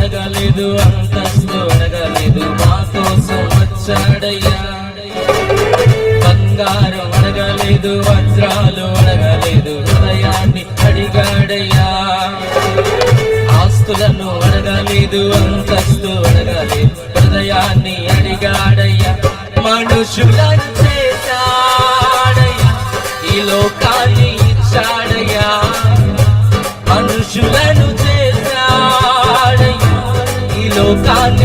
అడగలేదు, అంతస్తు అడగలేదు, మా కోసం వచ్చాడయ్యా. బంగారం అడగలేదు, వజ్రాలు అడగలేదు, హృదయాన్ని అడిగాడయ్యా. ఆస్తులను అడగలేదు, అంతస్తు అడగలేదు, హృదయాన్ని అడిగాడయ్యా. మనుషులను చేశాడయ్యా, ఈ లోకాన్ని ఇచ్చాడయ్యా. మనుషులను చేశాడయ్యా, ఈ లోకాన్ని